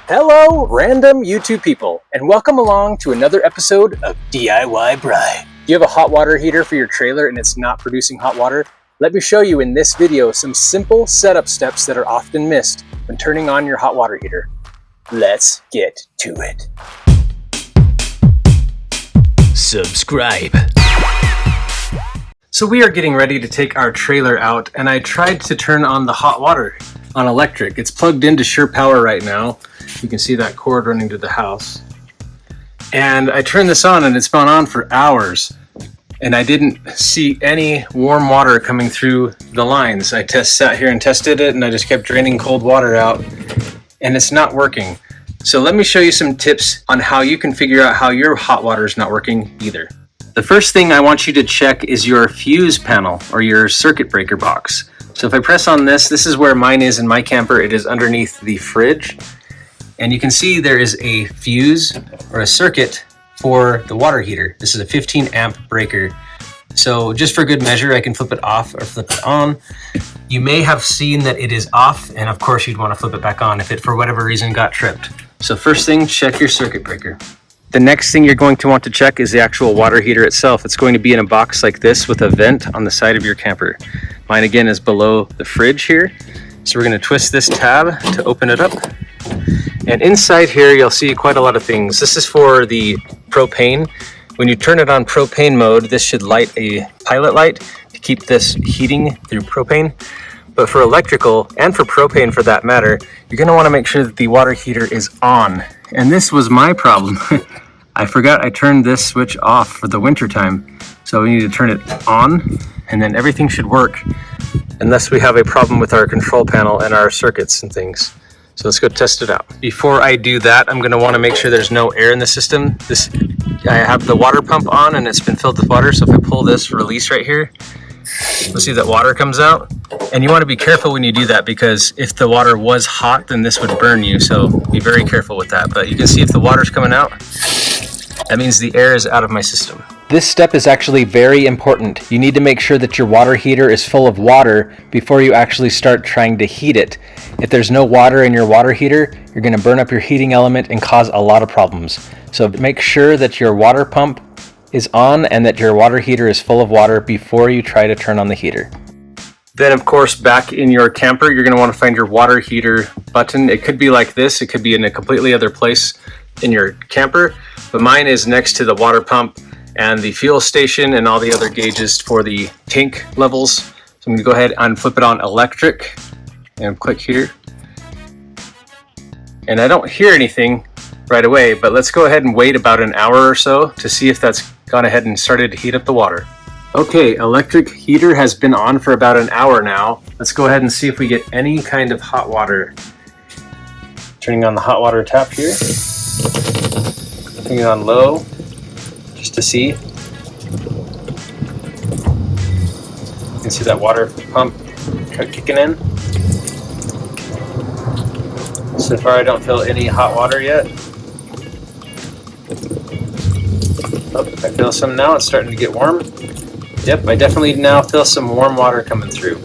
Hello, random YouTube people, and welcome along to another episode of DIY Bry. Do you have a hot water heater for your trailer and it's not producing hot water? Let me show you in this video some simple setup steps that are often missed when turning on your hot water heater. Let's get to it. Subscribe. So we are getting ready to take our trailer out, and I tried to turn on the hot water on electric. It's plugged into Sure Power right now. You can see that cord running to the house. And I turned this on and it's been on for hours. And I didn't see any warm water coming through the lines. I sat here and tested it and I just kept draining cold water out and it's not working. So let me show you some tips on how you can figure out how your hot water is not working either. The first thing I want you to check is your fuse panel or your circuit breaker box. So if I press on this is where mine is in my camper. It is underneath the fridge. And you can see there is a fuse or a circuit for the water heater. This is a 15 amp breaker. So just for good measure, I can flip it off or flip it on. You may have seen that it is off, and of course you'd want to flip it back on if it for whatever reason got tripped. So first thing, check your circuit breaker. The next thing you're going to want to check is the actual water heater itself. It's going to be in a box like this with a vent on the side of your camper. Mine again is below the fridge here. So we're going to twist this tab to open it up. And inside here, you'll see quite a lot of things. This is for the propane. When you turn it on propane mode, this should light a pilot light to keep this heating through propane. But for electrical, and for propane for that matter, you're gonna wanna make sure that the water heater is on. And this was my problem. I forgot I turned this switch off for the winter time. So we need to turn it on, and then everything should work, unless we have a problem with our control panel and our circuits and things. So let's go test it out. Before I do that, I'm gonna wanna make sure there's no air in the system. I have the water pump on and it's been filled with water. So if I pull this release right here, you'll see that water comes out. And you wanna be careful when you do that, because if the water was hot, then this would burn you. So be very careful with that. But you can see if the water's coming out, that means the air is out of my system. This step is actually very important. You need to make sure that your water heater is full of water before you actually start trying to heat it. If there's no water in your water heater, you're going to burn up your heating element and cause a lot of problems. So make sure that your water pump is on and that your water heater is full of water before you try to turn on the heater. Then of course, back in your camper, you're going to want to find your water heater button. It could be like this. It could be in a completely other place in your camper, but mine is next to the water pump and the fuel station and all the other gauges for the tank levels. So I'm going to go ahead and flip it on electric and click here. And I don't hear anything right away, but let's go ahead and wait about an hour or so to see if that's gone ahead and started to heat up the water. Okay, electric heater has been on for about an hour now. Let's go ahead and see if we get any kind of hot water. Turning on the hot water tap here. Putting it on low, just to see. You can see that water pump kicking in. So far I don't feel any hot water yet. Oh, I feel some now, it's starting to get warm. Yep, I definitely now feel some warm water coming through.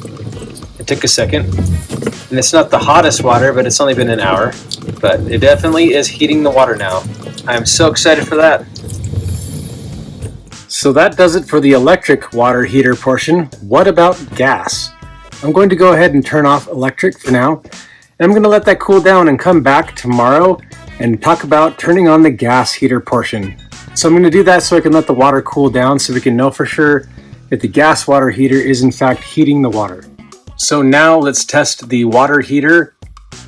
It took a second. And it's not the hottest water, but it's only been an hour. But it definitely is heating the water now. I'm so excited for that. So that does it for the electric water heater portion. What about gas? I'm going to go ahead and turn off electric for now. And I'm going to let that cool down and come back tomorrow and talk about turning on the gas heater portion. So I'm going to do that so I can let the water cool down so we can know for sure that the gas water heater is in fact heating the water. So now let's test the water heater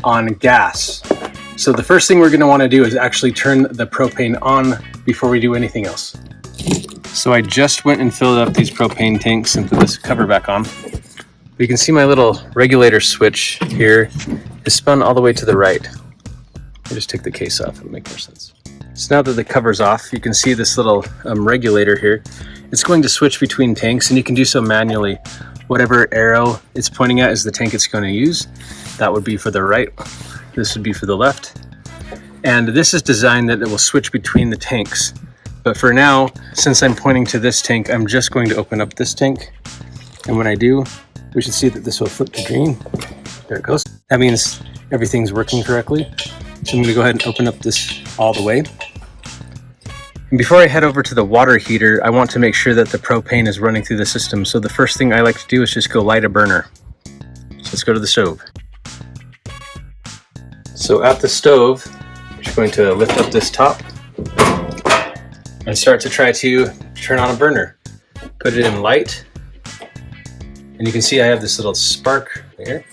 on gas. So the first thing we're going to want to do is actually turn the propane on before we do anything else. So I just went and filled up these propane tanks and put this cover back on. You can see my little regulator switch here is spun all the way to the right. I just take the case off, it'll make more sense. So now that the cover's off, you can see this little regulator here. It's going to switch between tanks, and you can do so manually. Whatever arrow it's pointing at is the tank it's going to use. That would be for the right. This would be for the left. And this is designed that it will switch between the tanks. But for now, since I'm pointing to this tank, I'm just going to open up this tank. And when I do, we should see that this will flip to green. There it goes. That means everything's working correctly. So I'm going to go ahead and open up this all the way. And before I head over to the water heater, I want to make sure that the propane is running through the system. So the first thing I like to do is just go light a burner. So let's go to the stove. So at the stove, I'm just going to lift up this top and start to try to turn on a burner. Put it in light. And you can see I have this little spark here.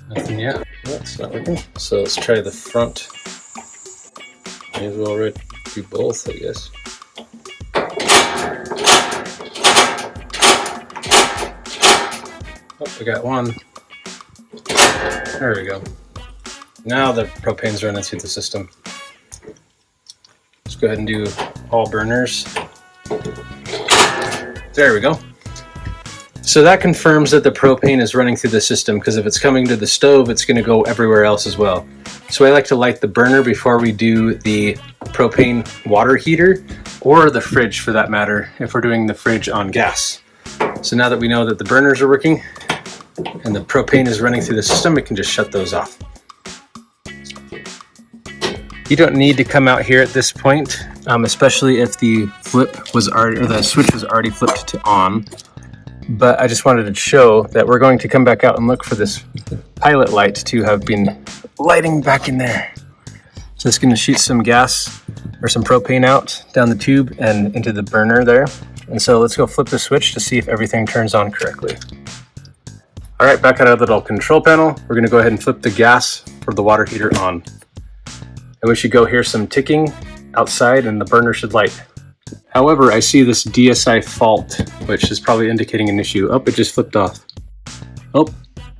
Nothing yet. Oh, it's not working. So let's try the front. May as well do both, I guess. Oh, we got one. There we go. Now the propane's running through the system. Let's go ahead and do all burners. There we go. So that confirms that the propane is running through the system, because if it's coming to the stove, it's going to go everywhere else as well. So I like to light the burner before we do the propane water heater, or the fridge for that matter, if we're doing the fridge on gas. So now that we know that the burners are working and the propane is running through the system, we can just shut those off. You don't need to come out here at this point, especially if the flip was already, or the switch was already flipped to on. But I just wanted to show that we're going to come back out and look for this pilot light to have been lighting back in there. So it's going to shoot some gas or some propane out down the tube and into the burner there. And so let's go flip the switch to see if everything turns on correctly. All right, back out of the little control panel, we're going to go ahead and flip the gas for the water heater on. And we should go hear some ticking outside and the burner should light. However, I see this DSI fault, which is probably indicating an issue. Oh, it just flipped off. Oh,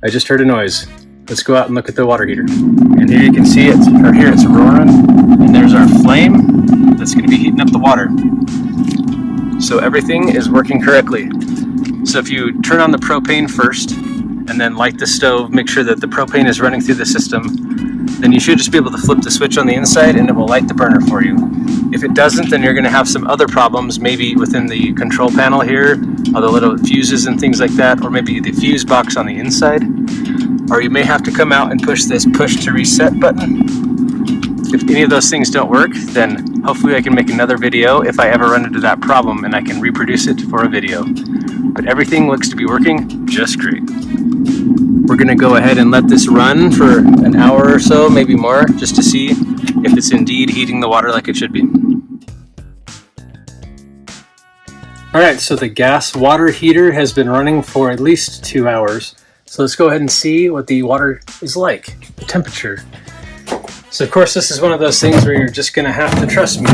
I just heard a noise. Let's go out and look at the water heater. And here you can see it, or here it's roaring, and there's our flame that's going to be heating up the water. So everything is working correctly. So if you turn on the propane first, and then light the stove, make sure that the propane is running through the system, then you should just be able to flip the switch on the inside and it will light the burner for you. If it doesn't, then you're going to have some other problems, maybe within the control panel here, or the little fuses and things like that, or maybe the fuse box on the inside. Or you may have to come out and push this push to reset button. If any of those things don't work, then hopefully I can make another video if I ever run into that problem and I can reproduce it for a video. But everything looks to be working just great. We're going to go ahead and let this run for an hour or so, maybe more, just to see if it's indeed heating the water like it should be. Alright, so the gas water heater has been running for at least 2 hours. So let's go ahead and see what the water is like, the temperature. So of course this is one of those things where you're just going to have to trust me,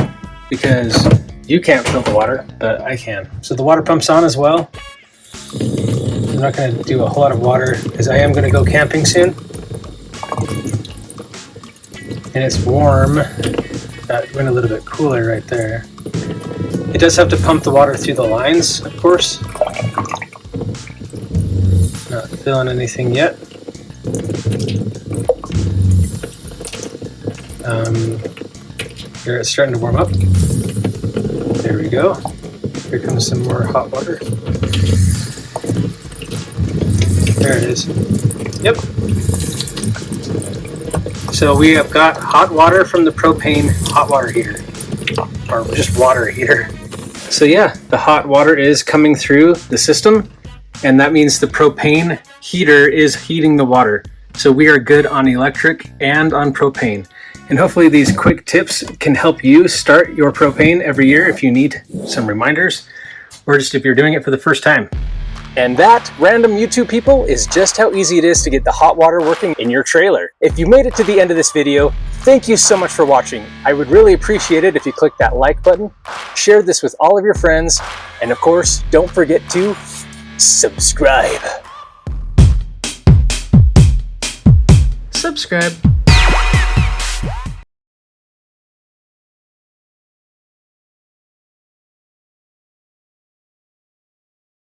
because you can't fill the water, but I can. So the water pump's on as well. I'm not going to do a whole lot of water because I am going to go camping soon. And it's warm. That went a little bit cooler right there. It does have to pump the water through the lines, of course. Not filling anything yet. Here it's starting to warm up. There we go. Here comes some more hot water. There it is. Yep. So we have got hot water from the propane hot water heater, or just water heater. So yeah, the hot water is coming through the system, and that means the propane heater is heating the water. So we are good on electric and on propane. And hopefully these quick tips can help you start your propane every year if you need some reminders, or just if you're doing it for the first time. And that, random YouTube people, is just how easy it is to get the hot water working in your trailer. If you made it to the end of this video, thank you so much for watching. I would really appreciate it if you click that like button, share this with all of your friends, and of course, don't forget to subscribe. Subscribe.